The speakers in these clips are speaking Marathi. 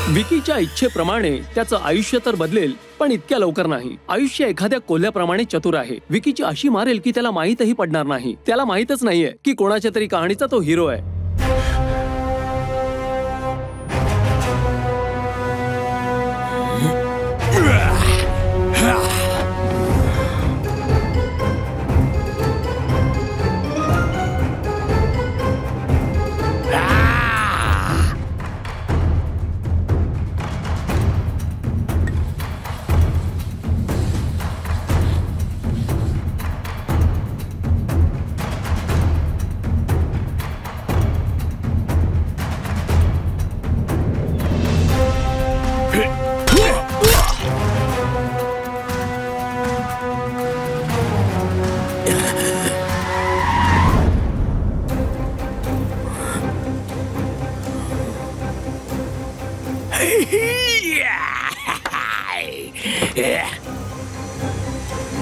विकीच्या इच्छेप्रमाणे त्याचं आयुष्य तर बदलेल, पण इतक्या लवकर नाही. आयुष्य एखाद्या कोल्ह्याप्रमाणे चतुर आहे. विकीची अशी मारेल की त्याला माहीतही पडणार नाही. त्याला माहीतच नाहीये की कोणाच्या तरी कहाणीचा तो हिरो आहे.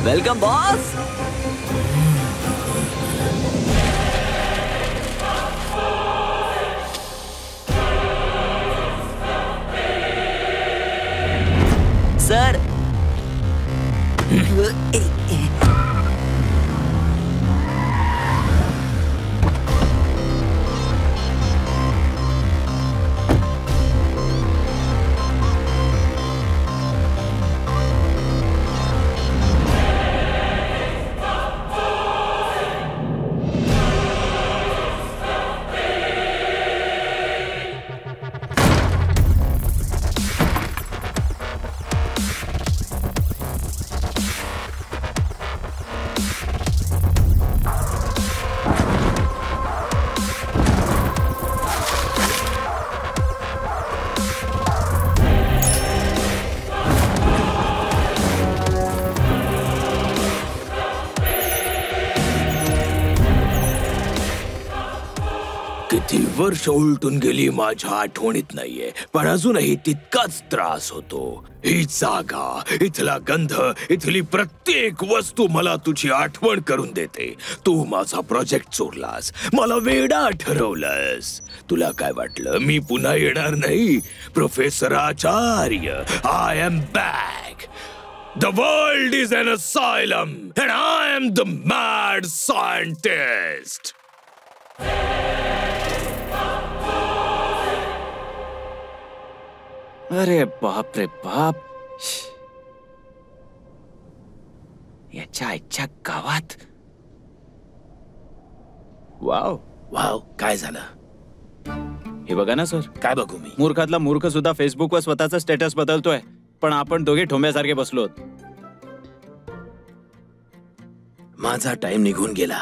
Welcome boss. सर किती वर्ष उलटून गेली माझ्या आठवणीत नाहीये, पण अजूनही तितकाच त्रास होतो. ही जागा, इथला गंध, इथली प्रत्येक वस्तू मला तुझी आठवण करून देते. तू माझा प्रोजेक्ट चोरलास, मला वेडा ठरवलंस. तुला काय वाटलं मी पुन्हा येणार नाही? Professor Acharya, I am back. The world is an asylum and I am the mad scientist. अरे बाप रे बाप. याच्या आईच्या गावात. वाव वाव, काय झालं? हे बघा ना सर. काय बघू मी? मूर्खातला मूर्ख सुद्धा फेसबुकवर स्वतःचा स्टेटस बदलतोय, पण आपण दोघे ठोंब्यासारखे बसलोत. माझा टाइम निघून गेला.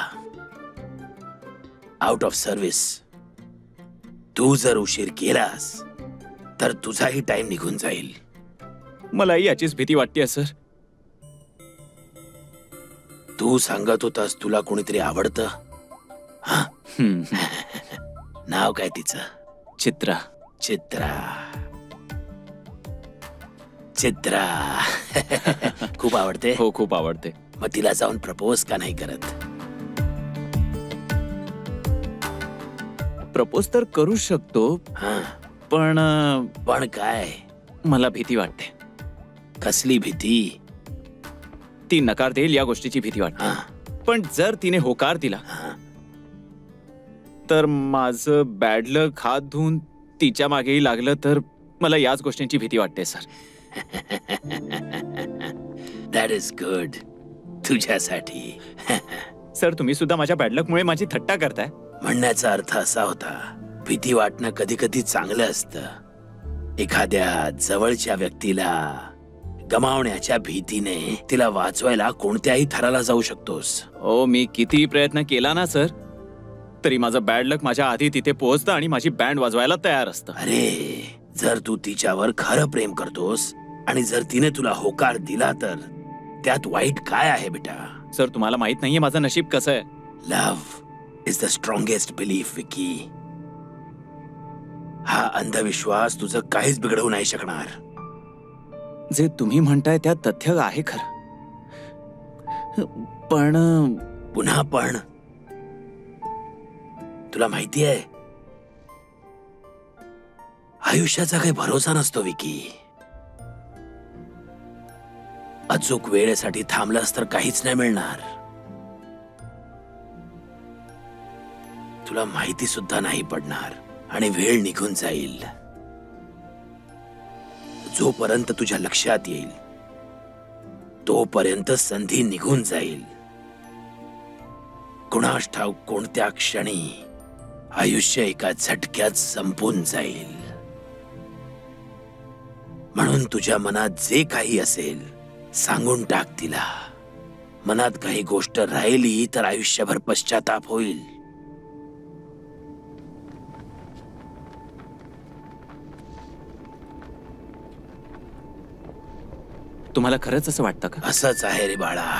Out of service. तू जर उशीर केलास तर तुझाही टाइम निघून जाईल. मलाही याचीच भीती वाटतेय सर. तू सांगत होतास तुला कोणीतरी आवडतं. नाव काय तिचं? चित्रा. चित्रा. चित्रा. खूप आवडते? हो, खूप आवडते. मग तिला जाऊन प्रपोज का नाही करत? प्रपोज तर करू शकतो, पण काय? मला भीती वाटते. कसली भीती? ती नकार देईल या गोष्टीची भीती वाटते. पण जर तिने होकार दिला तर माझं बॅड लक हात धुवून तिच्या मागेही लागलं तर मला याच गोष्टींची भीती वाटते सर. That is good. तुझ्यासाठी. सर, तुम्ही सुद्धा माझ्या बॅड लक मुळे माझी थट्टा करताय. म्हणण्याचा अर्थ असा होता, भीती वाटणं कधी कधी चांगलं असतं. एखाद्या जवळच्या व्यक्तीला गमावण्याच्या भीतीने तिला वाचवायला कोणत्याही थराला जाऊ शकतोस. ओ, मी कितीही प्रयत्न केला ना सर, तरी माझं बॅड लक माझ्या आधी तिथे पोहोचतं आणि माझी बँड वाजवायला तयार असतं. अरे, जर तू तिच्यावर खरं प्रेम करतोस आणि जर तिने तुला होकार दिला तर त्यात वाईट काय आहे बेटा? सर, तुम्हाला माहित नाहीये माझं नशीब कसं आहे. Love is the strongest belief, Vicky. हा अंधविश्वास तुझं काहीच बिघडवू नाही शकणार. जे तुम्ही म्हणताय त्यात तथ्य आहे खरं, पण पुन्हा पण तुला माहिती आहे, आयुष्याचा काही भरोसा नसतो विकी. अचूक वेळेसाठी थांबलास तर काहीच नाही मिळणार. तुला माहिती सुद्धा नाही पडणार आणि वेळ निघून जाईल. जोपर्यंत तुझ्या लक्षात येईल तोपर्यंत संधी निघून जाईल. कुणास ठाऊक कोणत्या क्षणी आयुष्य एका झटक्यात संपून जाईल. म्हणून तुझ्या मनात जे काही असेल सांगून टाक तिला. मनात काही गोष्ट राहिली तर आयुष्यभर पश्चाताप होईल. तुम्हाला खरंच असं वाटतं का? असंच आहे रे बाळा.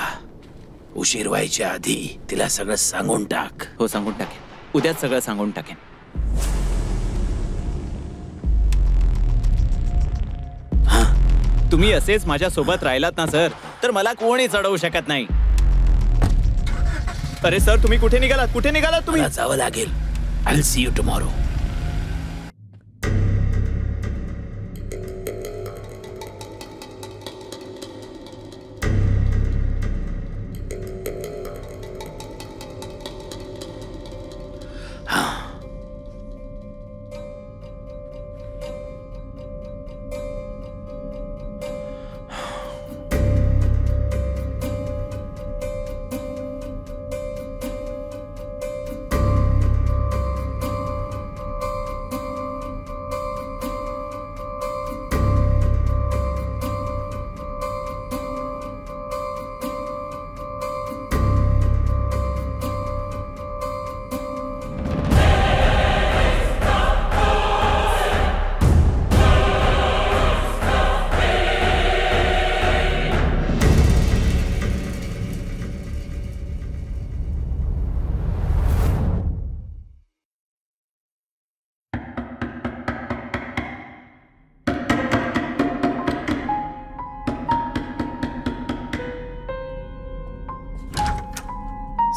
उशीर व्हायच्या आधी तिला सगळं सांगून टाक. हो, सांगून टाकेन. उद्याच सगळं सांगून टाकेन. तुम्ही असेच माझ्या सोबत राहिलात ना सर, तर मला कोणी चढवू शकत नाही. अरे सर, तुम्ही कुठे निघालात? कुठे निघालात तुम्ही? मला जावं लागेल. I will see you tomorrow.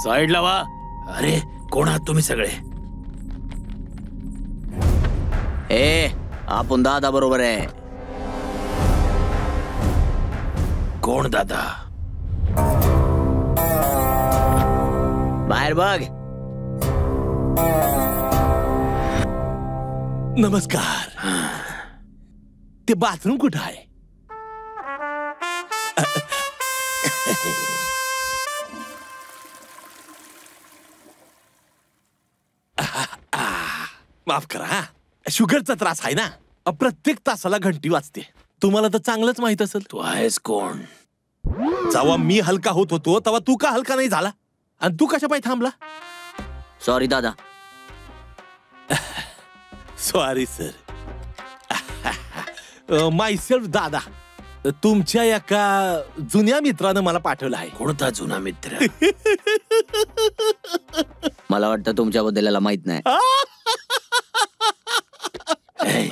Side लावा. अरे कोण आहात तुम्ही सगळे? आपण दादा बरोबर आहे. कोण दादा? बाहेर बघ. नमस्कार. ते बाथरूम कुठं आहे? माफ करा, शुगरचा त्रास आहे ना. प्रत्येक तासाला घंटी वाजते. तुम्हाला तर चांगलंच माहित असेल. तू आहेस कोण? जेव्हा मी हलका होत होतो तेव्हा तू का हलका नाही झाला? आणि तू कशा पायी थांबला? सॉरी दादा. Sorry sir. मायसेल्फ दादा. तुमच्या एका जुन्या मित्रानं मला पाठवलं आहे. कोणता जुना मित्र? मला वाटतं तुमच्याबद्दल याला माहित नाही. ए,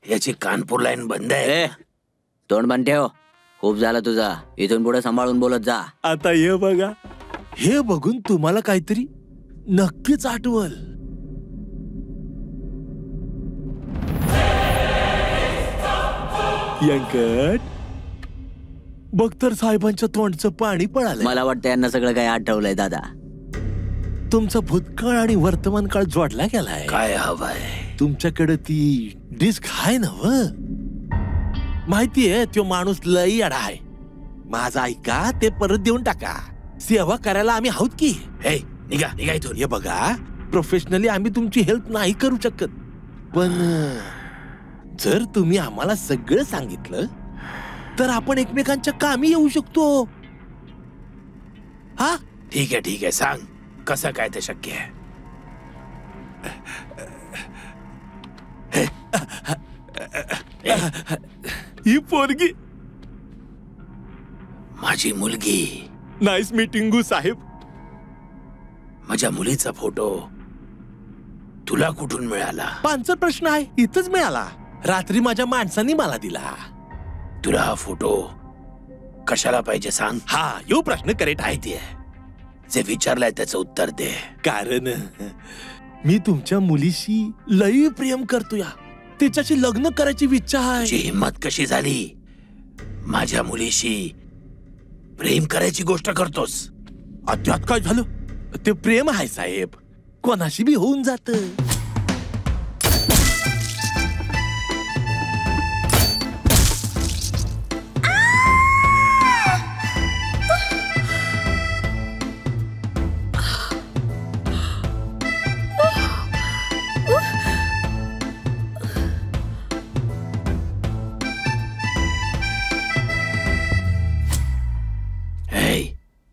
याची कानपूर लाईन बंद आहे. तोंड बंद ठेव. खूप झाला तुझा. इथून पुढे सांभाळून बोलत जा. आता हे बघा, हे बघून तुम्हाला काहीतरी नक्कीच आठवल. यंकट, बख्तर साहेबांच्या तोंडचं पाणी पळालं. मला वाटतं यांना सगळं काही आठवलंय दादा. तुमचा भूतकाळ आणि वर्तमान काळ जोडला गेलाय. काय हवंय? तुमच्याकडे ती डिस्क आहे ना? माहितीये, तो माणूस लई अडा आहे. माझा ऐका, ते परत देऊन टाका. सेवा करायला आम्ही आहोत की. हे निघा निघा इथून. हे बघा, प्रोफेशनली आम्ही तुमची हेल्प नाही करू शकत, पण जर तुम्ही आम्हाला सगळं सांगितलं तर आपण एकमेकांच्या कामी येऊ शकतो. हा, ठीक आहे सांग कसं काय ते शक्य आहे. ही पोरगी माझी मुलगी. नाईस मीटिंग साहेब. माझ्या मुलीचा फोटो तुला कुठून मिळाला? पांचर प्रश्न आहे. इथंच मिळाला. रात्री माझ्या माणसांनी मला दिला. तुला हा फोटो कशाला पाहिजे सांग. हा, यो प्रश्न करेक्ट आहे. माहिती आहे, जे विचारलंय त्याचं उत्तर दे. कारण मी तुमच्या मुलीशी लई प्रेम करतो या. तिच्याशी लग्न करायची इच्छा आहे. तुझी हिंमत कशी झाली माझ्या मुलीशी प्रेम करायची गोष्ट करतोस? त्यात काय झालं? ते प्रेम आहे साहेब, कोणाशी बी होऊन जात.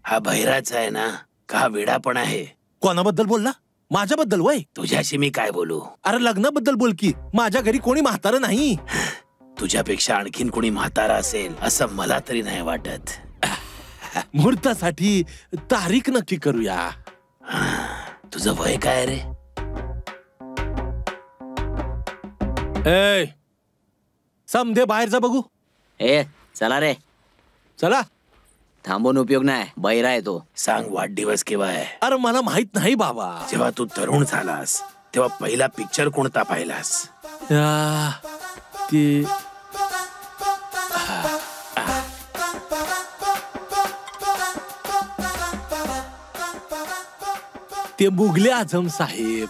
हा बहिराच आहे ना का वेडा पण आहे? कोणाबद्दल बोलला? माझ्याबद्दल वय? तुझ्याशी मी काय बोलू? अरे लग्नाबद्दल बोल की. माझ्या घरी कोणी म्हातारं नाही. तुझ्यापेक्षा आणखीन कोणी म्हातारा असेल असं मला तरी नाही वाटत. मुहूर्तासाठी तारीख नक्की करूया. तुझं वय काय रे? ए समधे बाहेर जा बघू. ए चला रे, चला. थांबून उपयोग नाही, बैरा आहे तो. सांग वाढदिवस केव्हा आहे? अरे मला माहित नाही बाबा. जेव्हा तू तरुण झालास तेव्हा पहिला पिक्चर कोणता पाहिलास? ते मुघले आझम साहेब.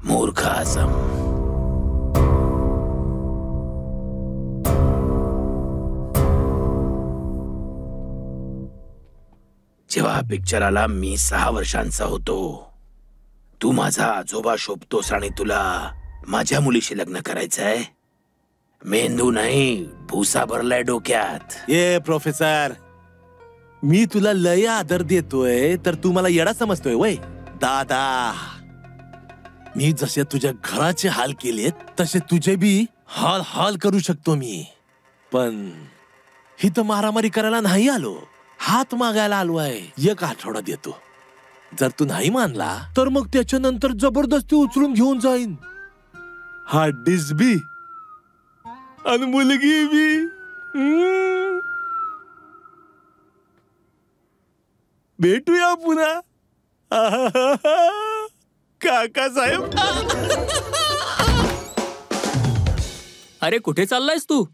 मूर्ख आझम. जेव्हा हा पिक्चर आला मी 6 वर्षांचा होतो. तू माझा आजोबा शोभतोस आणि तुला माझ्या मुलीशी लग्न करायचंय? मेंदू नाही भुसा भरलाय डोक्यात. ए प्रोफेसर, मी तुला लय आदर देतोय तर तू मला येडा समजतोय वय? दादा, मी जसे तुझ्या घराचे हाल केलेत तसे तुझे बी हाल हाल करू शकतो मी. पण ही तर मारामारी करायला नाही आलो, हात मागायला आलो आहे. 1 आठवडा देतो. जर तू नाही मानला तर मग त्याच्यानंतर जबरदस्ती उचलून घेऊन जाईन. हा डिस बी आणि मुलगी बी. भेटूया पुन्हा. काका साहेब. अरे कुठे चाललायस तू?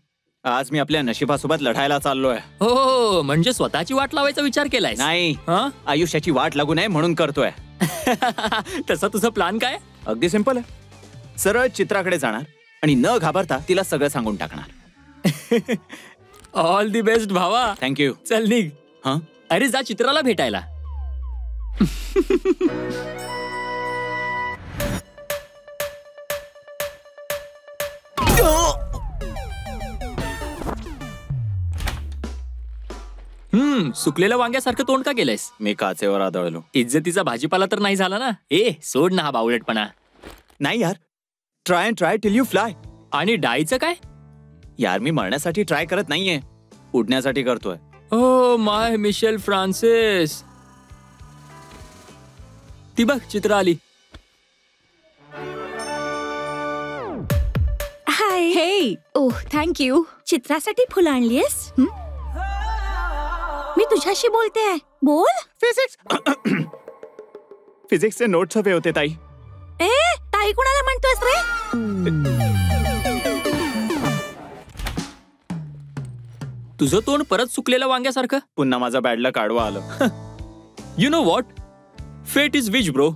आज मी आपल्या नशिबासोबत लढायला चाललोय. हो, म्हणजे स्वतःची वाट लावायचा विचार केलाय? नाही, हा? आयुष्याची वाट लागू नये म्हणून करतोय. तसा तुझा प्लॅन काय? अगदी सिंपल आहे. सरळ चित्राकडे जाणार आणि न घाबरता तिला सगळं सांगून टाकणार. ऑल दी बेस्ट भावा. थँक्यू. चल निघ. हा, अरे जा चित्राला भेटायला. सुकलेल्या वांग्यासारखं तोंड का केलंयस? मी काचेवर आदळलो. इज्जतीचा भाजीपाला तर नाही झाला ना? ए सोड ना हा बावळटपणा. नाही यार, try and try till you fly. आणि डायचं काय? यार मी मरण्यासाठी ट्राय करत नाहीये, उडण्यासाठी करतोय. Oh my Michelle Francis. ती बघ चित्र आली. हाय. हे ओह थँक्यू. चित्रासाठी फुलं आणलीयस? मी तुझ्याशी बोलते. बोल. फिजिक्सचे नोट्स हवे होते ताई. ए ताई कुणाला म्हणतोयस रे? तुझं तोंड परत सुकलेल्या वांग्यासारखं. पुन्हा माझा बॅड लक आडवा आलं. यु नो व्हॉट, फेट इज विच ब्रो.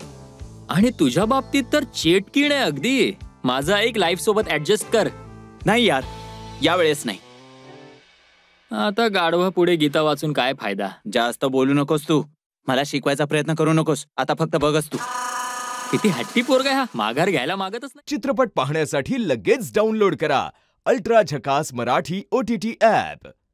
आणि तुझ्या बाबतीत तर चेटकीण आहे अगदी. माझा एक लाईफ सोबत ऍडजस्ट कर. नाही यार, यावेळेस नाही. आता गाढवा पुढे गीता वाचून काय फायदा? जास्त बोलू नकोस तू. मला शिकवायचा प्रयत्न करू नकोस. आता फक्त बघच तू. किती हट्टी पोरगा हा, माघार घ्यायला मागतच नाही. चित्रपट पाहण्यासाठी लगेच डाउनलोड करा अल्ट्रा झकास मराठी OTT ॲप.